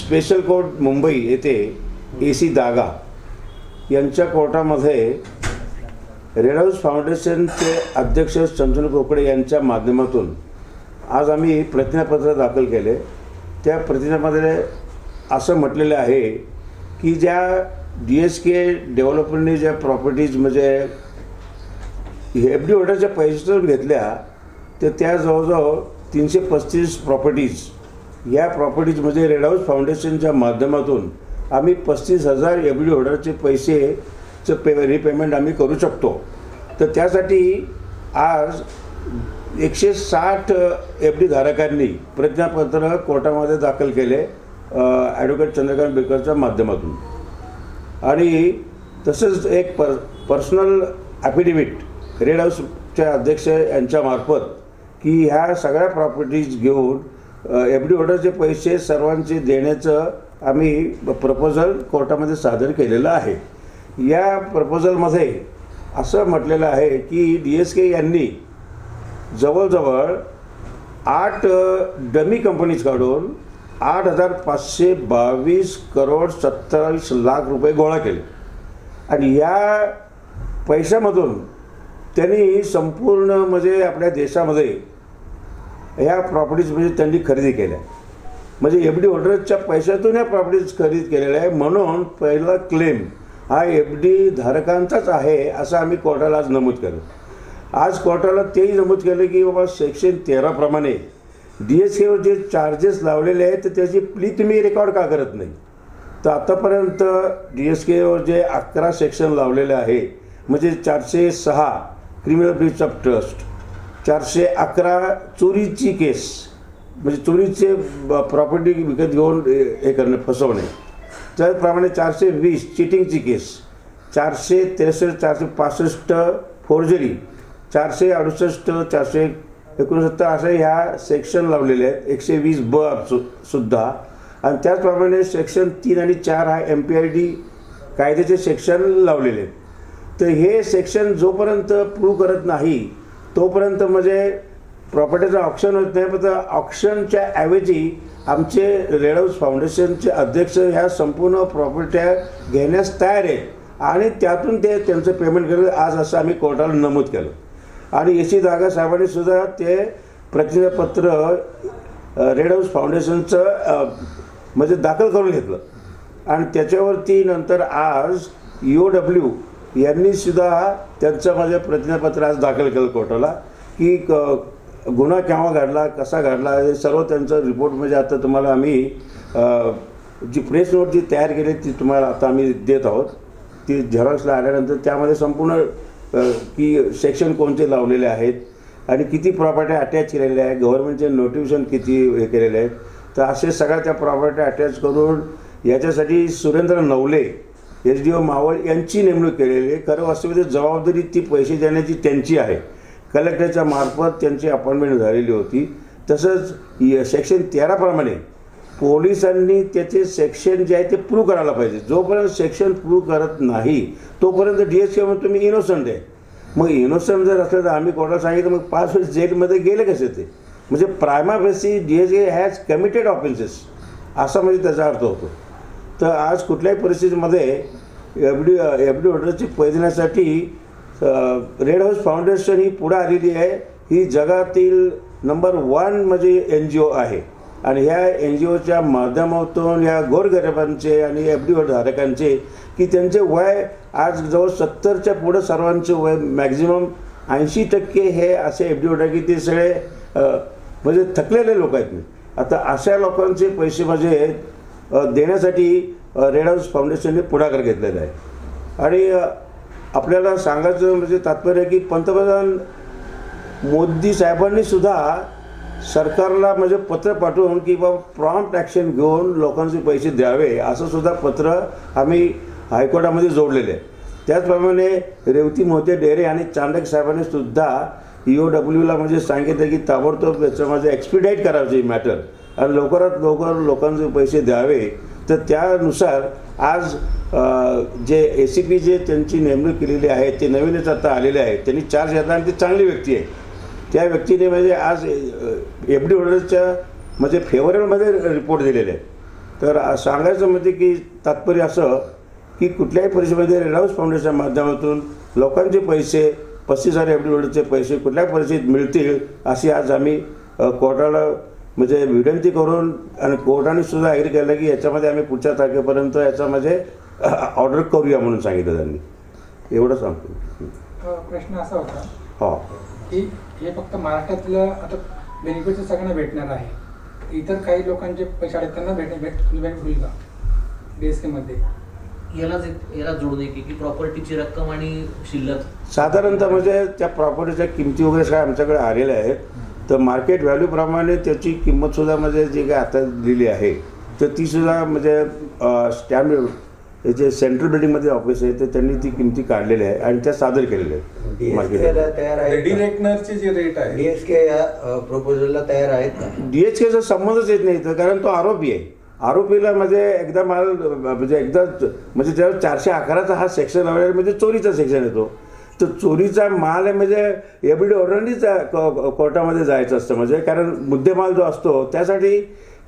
Special court Mumbai येथे AC दागा यांच्या कोर्टामध्ये रेड हाऊस फाउंडेशनचे अध्यक्ष चंद्रकांत कोकडे यांच्या माध्यमातून आज आम्ही प्रतिज्ञापत्र दाखल केले। त्या प्रतिज्ञापत्रामध्ये असं म्हटलेलं आहे की ज्या DSK डेव्हलपरने ज्या प्रॉपर्टीज म्हणजे FD होल्डरच्या पैशातून घेतल्या तर त्या जवळजवळ 335 प्रॉपर्टीज या प्रॉपर्टीज म्हणजे रेड हाऊस फाउंडेशनच्या माध्यमातून आम्ही 35,000 FD होल्डरचे पैसेचं रिपेमेंट आम्ही करू शकतो। तर त्यासाठी आज 160 FD धारकांनी प्रतिज्ञापत्र कोर्टामध्ये दाखल केले ॲडव्होकेट चंद्रकांत बेकरच्या माध्यमातून। आणि तसंच एक पर्सनल ॲफिडेविट रेड हाऊसच्या अध्यक्ष यांच्यामार्फत की ह्या सगळ्या प्रॉपर्टीज घेऊन FD होल्डरचे पैसे सर्वांचे देण्याचं आम्ही प्रपोजल कोर्टामध्ये सादर केलेलं आहे। या प्रपोजलमध्ये असं म्हटलेलं आहे की DSK यांनी जवळजवळ 8 डमी कंपनीज काढून 8,522 करोड 27 लाख रुपये गोळा केले आणि या पैशामधून त्यांनी संपूर्ण म्हणजे आपल्या देशामध्ये ह्या प्रॉपर्टीज म्हणजे त्यांनी खरेदी केल्या। म्हणजे FD होल्डरच्या पैशातून या प्रॉपर्टीज खरेदी केलेल्या आहे म्हणून पहिला क्लेम हा FD धारकांचाच आहे असं आम्ही कोर्टाला आज नमूद केलं। आज कोर्टाला तेही नमूद केलं की बाबा सेक्शन 13 प्रमाणे DSKवर जे चार्जेस लावलेले आहेत तर त्याची प्ली तुम्ही रेकॉर्ड का करत नाही। तर आतापर्यंत DSKवर जे 11 सेक्शन लावलेले आहे म्हणजे 406 क्रिमिनल ब्रीच ऑफ ट्रस्ट, 411 चोरीची केस म्हणजे चोरीचे प्रॉपर्टी विकत घेऊन हे करणे फसवणे, त्याचप्रमाणे 420 चिटिंगची केस, 463 465 फोर्जरी, 468 469 असे ह्या सेक्शन लावलेले आहेत। 120B सुद्धा आणि त्याचप्रमाणे सेक्शन 3 आणि 4 हा MPID कायद्याचे सेक्शन लावलेले आहेत। तर हे सेक्शन जोपर्यंत प्रूव्ह करत नाही तोपर्यंत म्हणजे प्रॉपर्टीचं ऑक्शन होत नाही। पण ऑक्शनच्या ऐवजी आमचे रेड हाऊस फाउंडेशनचे अध्यक्ष ह्या संपूर्ण प्रॉपर्ट्या घेण्यास तयार आहेत आणि त्यातून ते त्यांचं पेमेंट करत आज असं आम्ही कोर्टाला नमूद केलं। आणि AC दागा साहेबांनी सुद्धा ते प्रतिज्ञापत्र रेड हाऊस फाउंडेशनचं म्हणजे दाखल करून घेतलं आणि त्याच्यावरती नंतर आज EOW यांनी सुद्धा त्यांचं माझे प्रतिज्ञापत्र आज दाखल केलं कोर्टाला की गुन्हा केव्हा घडला कसा घडला हे सर्व त्यांचं रिपोर्ट म्हणजे आता तुम्हाला आम्ही जी प्रेस नोट जी तयार केली ती तुम्हाला आता आम्ही देत आहोत। ती झेरॉक्सला आल्यानंतर त्यामध्ये संपूर्ण की सेक्शन कोणते लावलेले आहेत आणि किती प्रॉपर्टी अटॅच केलेल्या आहेत, गव्हर्नमेंटचे नोटिफिकेशन किती हे केलेले आहेत। तर असे सगळ्या त्या प्रॉपर्टी अटॅच करून याच्यासाठी सुरेंद्र नवले SDO मावळ यांची नेमणूक केलेली आहे। खरं वास्तविक जबाबदारी ती पैसे देण्याची त्यांची आहे, कलेक्टरच्या मार्फत त्यांची अपॉइंटमेंट झालेली होती। तसंच सेक्शन 13 प्रमाणे पोलिसांनी त्याचे सेक्शन जे आहे ते प्रूव्ह करायला पाहिजे। जोपर्यंत सेक्शन प्रूव्ह करत नाही तोपर्यंत DSK म्हणतो तुम्ही इनोसंट आहे। मग इनोसंट जर असलं तर आम्ही कोर्टाला सांगितलं मग 5 वर्ष जेलमध्ये गेले कसे ते, म्हणजे prima facie DSK has committed offences असा म्हणजे त्याचा अर्थ होतो। तर आज कुठल्याही परिस्थितीमध्ये FD होल्डरची पैसे देण्यासाठी रेड हाऊस फाउंडेशन ही पुढे आलेली आहे। ही जगातील नंबर 1 म्हणजे NGO आहे आणि ह्या NGOच्या माध्यमातून या गोरगरिबांचे आणि FD होल्डर धारकांचे की त्यांचे वय आज जवळ 70च्या पुढे सर्वांचे वय मॅक्झिमम 80% हे असे FD होल्डर की ते सगळे म्हणजे थकलेले लोक आहेत। आता अशा लोकांचे पैसे म्हणजे देण्यासाठी रेड हाऊस फाउंडेशनने पुढाकार घेतलेला आहे। आणि आपल्याला सांगायचं म्हणजे तात्पर्य की पंतप्रधान मोदी साहेबांनी सुद्धा सरकारला म्हणजे पत्र पाठवून की बाबा प्रॉम्प्ट ॲक्शन घेऊन लोकांचे पैसे द्यावे असं सुद्धा पत्र आम्ही हायकोर्टामध्ये जोडलेले आहे। त्याचप्रमाणे रेवती मोहिते डेरे आणि चांडक साहेबांनी सुद्धा EOWला म्हणजे सांगितलं की ताबडतोब याच्यामध्ये एक्सपिडाईट करायची मॅटर आणि लवकरात लवकर लोकांचे पैसे द्यावे। तर त्यानुसार आज जे ACP जे त्यांची नेमणूक केलेली आहे ते नवीनच आता आलेले आहेत, त्यांनी चार्ज घेतला आणि ती चांगली व्यक्ती आहे। त्या व्यक्तीने म्हणजे आज FD होल्डरच्या म्हणजे फेवरेबलमध्ये रिपोर्ट दिलेले आहे तर सांगायचं म्हणजे की तात्पर्य असं की कुठल्याही परिस्थितीमध्ये रेड हाऊस फाउंडेशनच्या माध्यमातून लोकांचे पैसे 35,000 एफ डी होल्डरचे पैसे कुठल्या परिस्थितीत मिळतील अशी आज आम्ही कोर्टाला म्हणजे विनंती करून आणि कोर्टाने सुद्धा ॲग्री केलं की याच्यामध्ये आम्ही पुढच्या तारखेपर्यंत याच्यामध्ये ऑर्डर करूया म्हणून सांगितलं त्यांनी. एवढं सांगतो. प्रश्न असा होता हो की हे फक्त महाराष्ट्रातलं आता बेनिफिट सगळ्यांना भेटणार आहे, इतर काही लोकांचे पैसे आहेत त्यांना बेनिफिट होईल का DSK मध्ये? याला जोडून की प्रॉपर्टीची रक्कम आणि शिल्लक साधारणतः म्हणजे त्या प्रॉपर्टीच्या किमती वगैरे काय आमच्याकडे आलेल्या आहेत. तर मार्केट व्हॅल्यूप्रमाणे त्याची किंमतसुद्धा म्हणजे जी काय आता दिली आहे तर तीसुद्धा म्हणजे स्टॅम्प जे सेंट्रल बिल्डिंगमध्ये ऑफिस आहे तर त्यांनी ती किमती काढलेल्या आहे आणि त्या सादर केलेल्या आहेत मार्केटला. रेडी रेकनरचे जे रेट आहे DSK या प्रपोजलला तयार आहेत का? DSKचा संबंधच येत नाही तर कारण तो आरोपी आहे. आरोपीला म्हणजे एकदा म्हणजे जेव्हा 411चा हा सेक्शन आहे म्हणजे चोरीचा सेक्शन येतो. तर चोरीचा माल आहे म्हणजे एफडी ऑर्डरनीच कोर्टामध्ये जायचं असतं म्हणजे कारण मुद्देमाल जो असतो त्यासाठी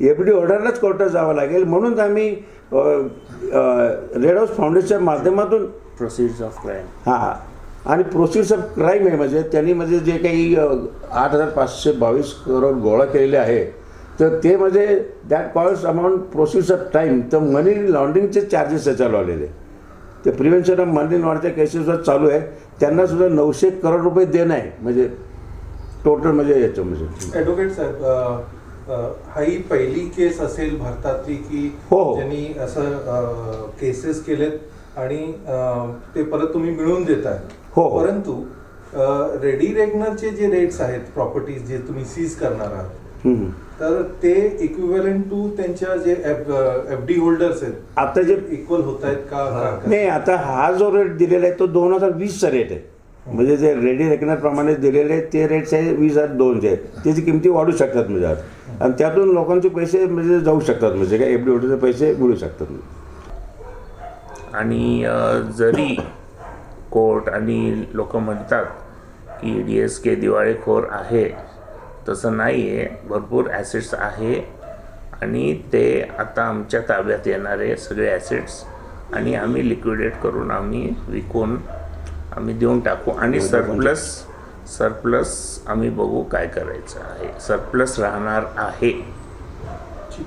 एफडी ऑर्डरलाच कोर्टात जावं लागेल. म्हणून आम्ही रेड हाऊस फाउंडेशनच्या माध्यमातून प्रोसिड्स ऑफ क्राईम हां आणि प्रोसिड्स ऑफ क्राईम आहे म्हणजे त्यांनी म्हणजे जे काही 8,522 करोड गोळा केलेले आहे तर ते म्हणजे that calls amount proceeds of crime. तर मनी लॉन्ड्रिंगचे चार्जेस त्याच्यावर लावलेले ते प्रिव्हेन्शन ऑफ मनी लॉन्ड्रिंगच्या केसेसवर चालू आहे. त्यांना सुद्धा 900 करोड रुपये देणं आहे म्हणजे टोटल म्हणजे याचं म्हणजे. ॲडव्होकेट साहेब हा ही पहिली केस असेल भारतातली की ज्यांनी असं केसेस केलेत आणि ते परत तुम्ही मिळवून देताय. परंतु रेडी रेकनरचे जे रेट्स आहेत प्रॉपर्टीज जे तुम्ही सीज करणार आहात तर ते इक्विव्हॅलंट टू त्यांच्या जे FD होल्डर्स आहेत आता जे इक्वल होत आहेत का? नाही आता हा जो रेट दिलेला आहे तो 2020चा रेट आहे म्हणजे जे रेडी रेकनर प्रमाणे दिलेले ते रेट्स आहे 20,200 आहेत. त्याची किमती वाढू शकतात म्हणजे आज आणि त्यातून लोकांचे पैसे म्हणजे जाऊ शकतात म्हणजे काय FD होल्डरचे पैसे मिळू शकतात. आणि जरी कोर्ट आणि लोक म्हणतात की DSK दिवाळेखोर आहे तसं नाही आहे. भरपूर ॲसेट्स आहे आणि ते आता आमच्या ताब्यात येणारे सगळे ॲसेट्स आणि आम्ही लिक्विडेट करून आम्ही विकून आम्ही देऊन टाकू आणि सरप्लस आम्ही बघू काय करायचं आहे. सरप्लस राहणार आहे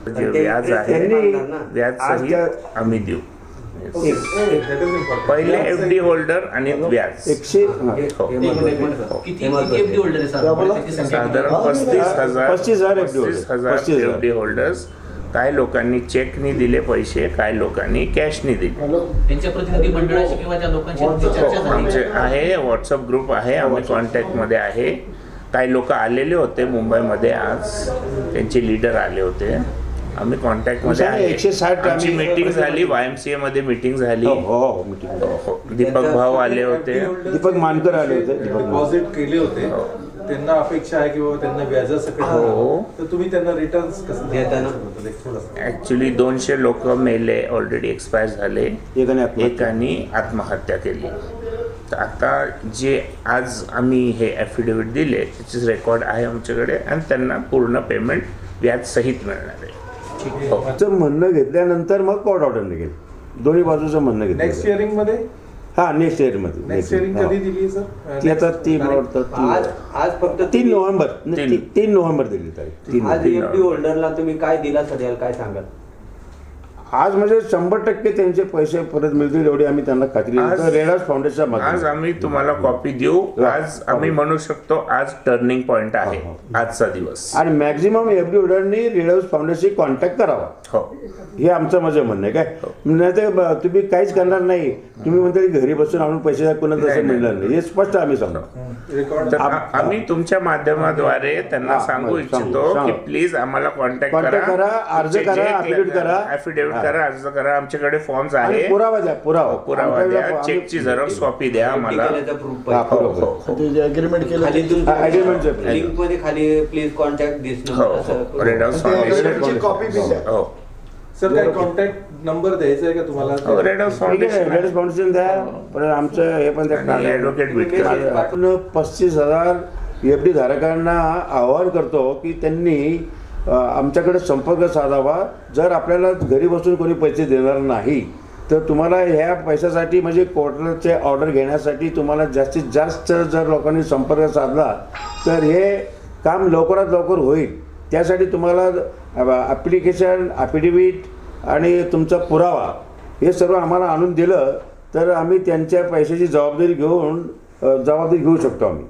जे व्याज आहे व्याज सहित आम्ही देऊ. पहिले FD होल्डर आणि व्याज साधारण 35,000 FD होल्डर्स. काय लोकांनी चेकनी दिले पैसे, काय लोकांनी कॅशनी दिले. त्यांच्या प्रतिनिधी मंडळाशी किंवा त्या लोकांची चर्चा झाली आमचे आहे व्हॉट्सअप ग्रुप आहे आम्ही कॉन्टॅक्टमध्ये आहे. काही लोक आलेले होते मुंबईमध्ये आज त्यांचे लीडर आले होते आम्ही कॉन्टॅक्टमध्ये आहे. 160 आमची मीटिंग झाली YMCA मध्ये मीटिंग झाली. दीपक भाऊ आले होते दीपक मानकर आले होते. डिपॉझिट केले होते त्यांना अपेक्षा आहे की बाबा त्यांना व्याजासकट तर तुम्ही त्यांना रिटर्न्स कसं देताना? ऍक्च्युली 200 लोक मेले ऑलरेडी एक्सपायर झाले एकाने आत्महत्या केली. तर आता जे आज आम्ही हे ॲफिडेव्हिट दिले त्याचे रेकॉर्ड आहे आमच्याकडे आणि त्यांना पूर्ण पेमेंट व्याज सहित मिळणार आहे. म्हणणं घेतल्यानंतर मग कोर्ट ऑर्डर निघेल. दोन्ही बाजूचं म्हणणं घेतलं नेक्स्ट हिअरिंग मध्ये नेक्स्ट इयरमध्ये. नेक्स्ट हिअरिंग कधी दिली सर? ती आता आज फक्त 3 नोव्हेंबर दिली तारीख. आज FD होल्डरला तुम्ही काय दिलासा द्याल, काय सांगाल? आज म्हणजे 100% त्यांचे पैसे परत मिळतील एवढी आम्ही त्यांना खात्री रेड हाऊस फाउंडेशन आज आम्ही तुम्हाला कॉपी देऊ. आज आम्ही म्हणू शकतो आज टर्निंग पॉइंट आहे आजचा दिवस आणि मॅक्झिमम FD होल्डरनी रेड हाऊस फाउंडेशनशी कॉन्टॅक्ट करावा. हे आमचं माझं म्हणणं आहे. काय नाही तर तुम्ही काहीच करणार नाही तुम्ही म्हणता घरी बसून आणून पैसे कोणाला तसं मिळणार नाही हे स्पष्ट आम्ही सांगतो. आम्ही तुमच्या माध्यमाद्वारे त्यांना सांगू इच्छितो की प्लीज आम्हाला कॉन्टॅक्ट करा, अर्ज करा, ॲफिडेव्हिट करा, अर्ज करा. आमच्याकडे फॉर्म्स आहे. पुरावा द्या, पुरावा द्या, चेकची झेरॉक्स कॉपी द्या आम्हाला. लिंक मध्ये खाली please contact this number red house foundation. Sir काय कॉन्टॅक्ट नंबर द्यायचा आहे का तुम्हाला? रेड हाऊस फाउंडेशन द्या. पण आमचं हे पण ॲडव्होकेट आपण 35,000 FD धारकांना आवाहन करतो की त्यांनी आमच्याकडे संपर्क साधावा. जर आपल्याला घरी बसून कोणी पैसे देणार नाही तर तुम्हाला ह्या पैशासाठी म्हणजे कोर्टाचे ऑर्डर घेण्यासाठी तुम्हाला जास्तीत जास्त जर लोकांनी संपर्क साधला तर हे काम लवकरात लवकर होईल. त्यासाठी तुम्हाला ॲप्लिकेशन, ॲफिडेविट आणि तुमचा पुरावा हे सर्व आम्हाला आणून दिलं तर आम्ही त्यांच्या पैशाची जबाबदारी घेऊ शकतो आम्ही.